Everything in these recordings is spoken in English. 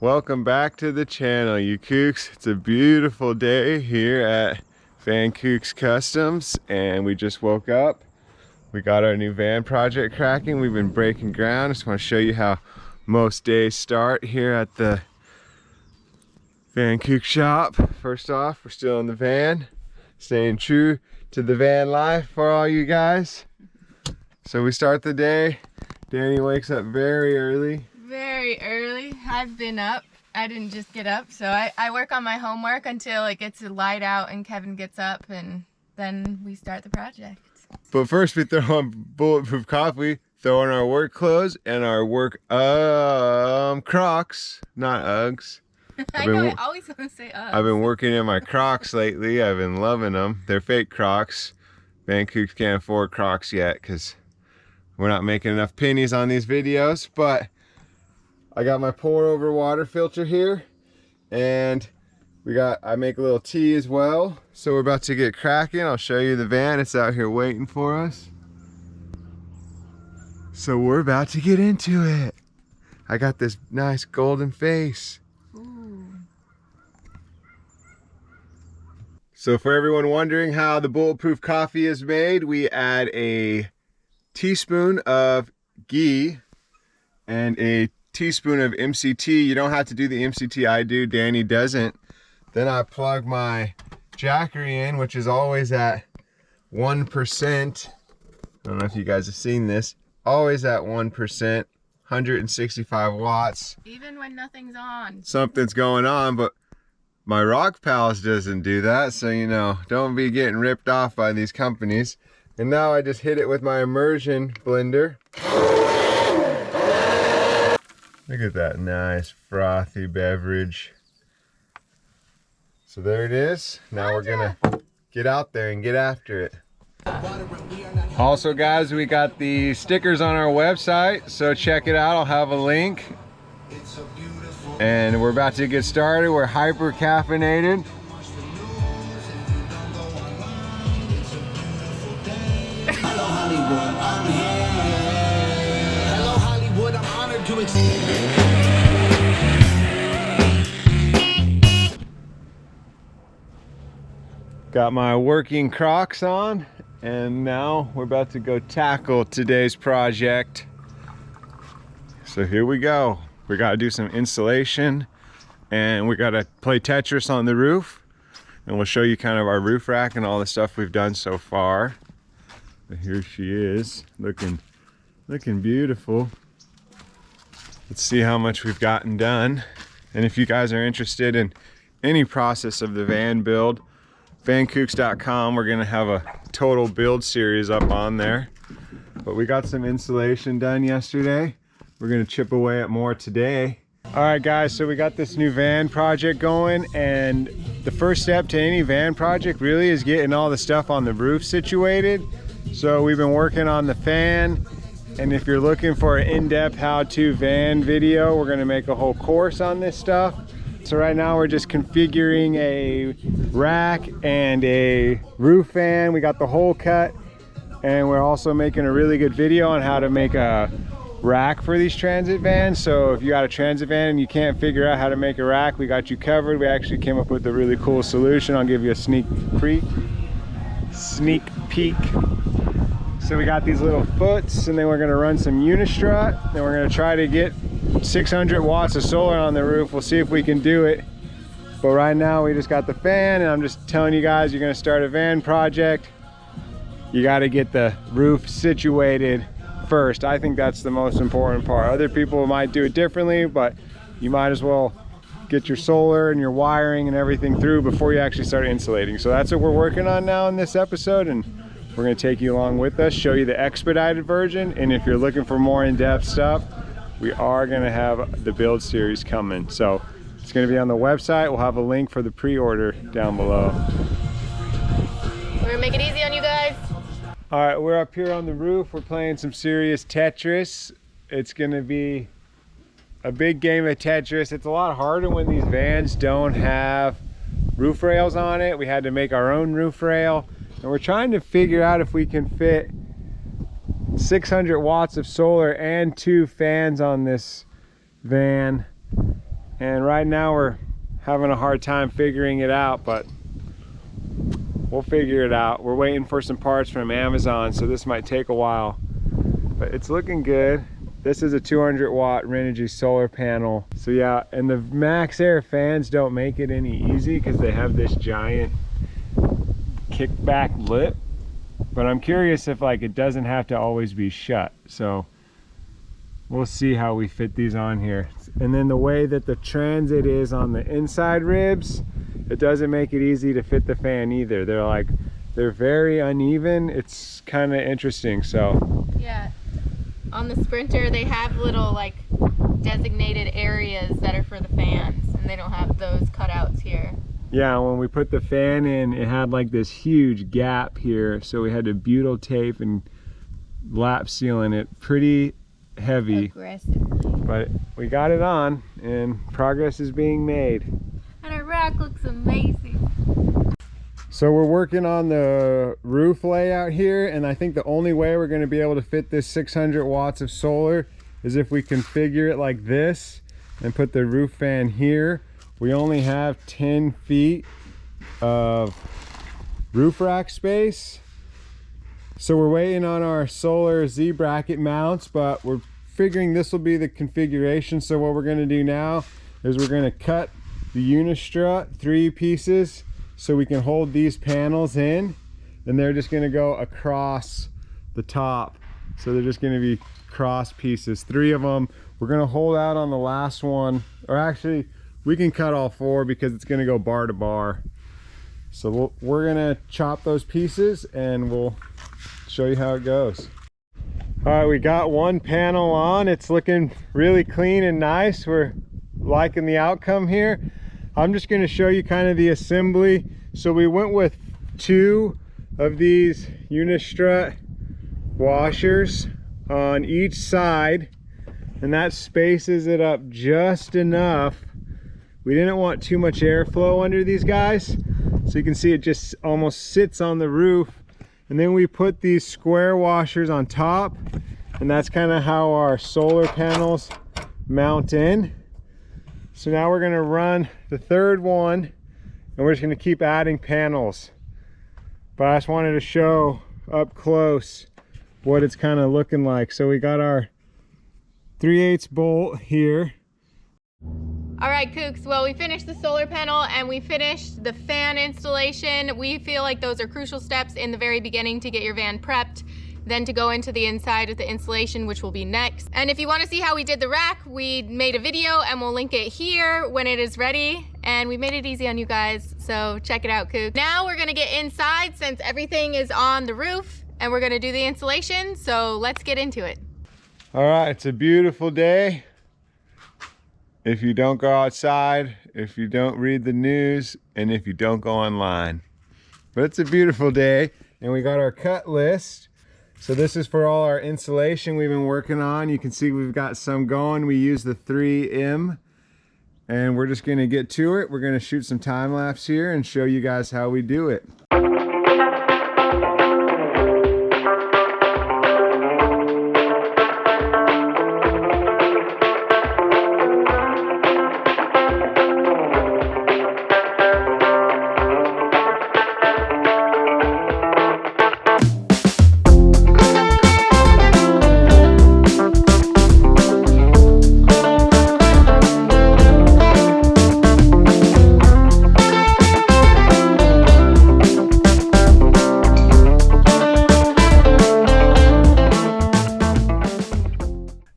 Welcome back to the channel, you Kookz. It's a beautiful day here at Vankookz Kustomz, and we just woke up. We got our new van project cracking. We've been breaking ground. I just want to show you how most days start here at the Vankookz shop. First off, we're still in the van, staying true to the van life for all you guys. So we start the day. Danny wakes up very early. Very early. I've been up. I didn't just get up, so I work on my homework until it gets light out and Kevin gets up, and then we start the project. But first we throw on Bulletproof Coffee, throw on our work clothes and our work Crocs, not Uggs. I know, I always want to say Uggs. I've been working in my Crocs lately. I've been loving them. They're fake Crocs. Vankookz can't afford Crocs yet because we're not making enough pennies on these videos, but I got my pour over water filter here, and I make a little tea as well. So we're about to get cracking. I'll show you the van. It's out here waiting for us. So we're about to get into it. I got this nice golden face. Ooh. So for everyone wondering how the Bulletproof Coffee is made, we add a teaspoon of ghee and a teaspoon of MCT. You don't have to do the MCT, I do, Danny doesn't. Then I plug my Jackery in, which is always at 1%. I don't know if you guys have seen this. Always at 1%, 165 watts. Even when nothing's on. Something's going on, but my Rock Pals doesn't do that, so you know, don't be getting ripped off by these companies. And now I just hit it with my immersion blender. Look at that nice frothy beverage. So there it is. Now we're gonna get out there and get after it. Also guys, we got the stickers on our website, so check it out. I'll have a link. And we're about to get started. We're hyper caffeinated. Hello Hollywood, I'm here. Hello Hollywood, I'm honored to Got my working Crocs on, and now we're about to go tackle today's project. So here we go. We gotta do some insulation, and we gotta play Tetris on the roof, and we'll show you kind of our roof rack and all the stuff we've done so far. But here she is, looking beautiful. Let's see how much we've gotten done. And if you guys are interested in any process of the van build, Vankookz.com, we're gonna have a total build series up on there. But we got some insulation done yesterday. We're gonna chip away at more today. All right guys, so we got this new van project going, and the first step to any van project really is getting all the stuff on the roof situated. So we've been working on the fan, and if you're looking for an in-depth how-to van video, we're gonna make a whole course on this stuff. So right now we're just configuring a rack and a roof fan. We got the hole cut, and we're also making a really good video on how to make a rack for these transit vans. So if you got a transit van and you can't figure out how to make a rack, we got you covered. We actually came up with a really cool solution. I'll give you a sneak peek. So we got these little foots, and then we're gonna run some unistrut, and we're gonna try to get 600 watts of solar on the roof. We'll see if we can do it. But right now we just got the fan, and I'm just telling you guys, you're gonna start a van project, you gotta get the roof situated first. I think that's the most important part. Other people might do it differently, but you might as well get your solar and your wiring and everything through before you actually start insulating. So that's what we're working on now in this episode, and we're going to take you along with us, show you the expedited version, and if you're looking for more in-depth stuff, we are going to have the build series coming. So it's going to be on the website. We'll have a link for the pre-order down below. We're gonna make it easy on you guys. All right, we're up here on the roof. We're playing some serious Tetris. It's going to be a big game of Tetris. It's a lot harder when these vans don't have roof rails on it. We had to make our own roof rail. And we're trying to figure out if we can fit 600 watts of solar and 2 fans on this van. and right now we're having a hard time figuring it out, but we'll figure it out. We're waiting for some parts from Amazon, so this might take a while, but it's looking good. This is a 200 watt Renogy solar panel. So yeah, and the Max Air fans don't make it any easy because they have this giant kickback lip. But I'm curious if like it doesn't have to always be shut. So we'll see how we fit these on here. And then the way that the transit is on the inside ribs, it doesn't make it easy to fit the fan either. They're very uneven. It's kind of interesting. So yeah, on the Sprinter they have little like designated areas that are for the fans, and they don't have those cutouts here. Yeah, when we put the fan in, it had like this huge gap here, so we had to butyl tape and lap sealing it pretty heavy. Aggressively. But we got it on, and progress is being made. And our rack looks amazing. So we're working on the roof layout here, and I think the only way we're going to be able to fit this 600 watts of solar is if we configure it like this and put the roof fan here. We only have 10 feet of roof rack space. So we're waiting on our solar Z bracket mounts, but we're figuring this will be the configuration. So what we're going to do now is we're going to cut the unistrut 3 pieces so we can hold these panels in, and they're just going to go across the top. So they're just going to be cross pieces, 3 of them. We're going to hold out on the last one, or actually we can cut all 4 because it's going to go bar to bar. So we're going to chop those pieces and we'll show you how it goes. All right, we got one panel on. It's looking really clean and nice. We're liking the outcome here. I'm just going to show you kind of the assembly. So we went with 2 of these unistrut washers on each side, and that spaces it up just enough. We didn't want too much airflow under these guys, so you can see it just almost sits on the roof. And then we put these square washers on top, and that's kind of how our solar panels mount in. So now we're going to run the 3rd one, and we're just going to keep adding panels. But I just wanted to show up close what it's kind of looking like. So we got our 3/8 bolt here. All right, Kookz, well, we finished the solar panel and we finished the fan installation. We feel like those are crucial steps in the very beginning to get your van prepped, then to go into the inside with the installation, which will be next. And if you want to see how we did the rack, we made a video and we'll link it here when it is ready. And we made it easy on you guys, so check it out, Kookz. Now we're gonna get inside since everything is on the roof, and we're gonna do the installation, so let's get into it. All right, it's a beautiful day. If you don't go outside, if you don't read the news, and if you don't go online. But it's a beautiful day, and we got our cut list. So this is for all our insulation we've been working on. You can see we've got some going. We use the 3M, and we're just gonna get to it. We're gonna shoot some time lapse here and show you guys how we do it.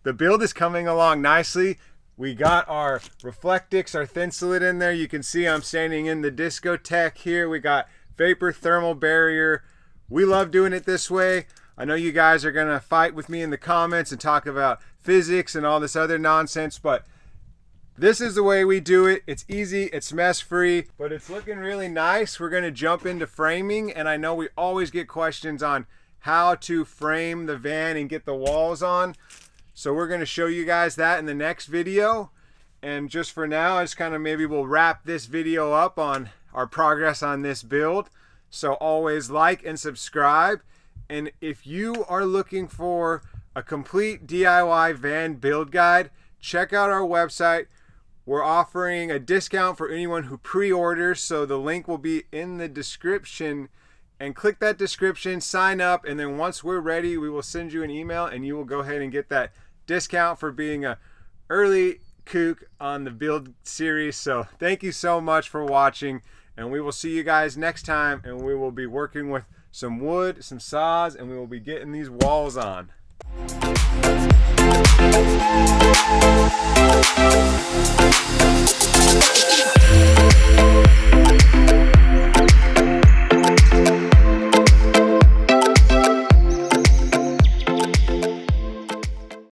The build is coming along nicely. We got our Reflectix, our Thunsulate in there. You can see I'm standing in the discotheque here. We got vapor thermal barrier. We love doing it this way. I know you guys are gonna fight with me in the comments and talk about physics and all this other nonsense, but this is the way we do it. It's easy, it's mess free, but it's looking really nice. We're gonna jump into framing, and I know we always get questions on how to frame the van and get the walls on. So we're going to show you guys that in the next video. And just for now, I just kind of maybe we'll wrap this video up on our progress on this build. So always like and subscribe. And if you are looking for a complete DIY van build guide, check out our website. We're offering a discount for anyone who pre-orders, so the link will be in the description. And click that description, sign up, and then once we're ready, we will send you an email and you will go ahead and get that discount for being a early kook on the build series. So thank you so much for watching, and we will see you guys next time, and we will be working with some wood, some saws, and we will be getting these walls on.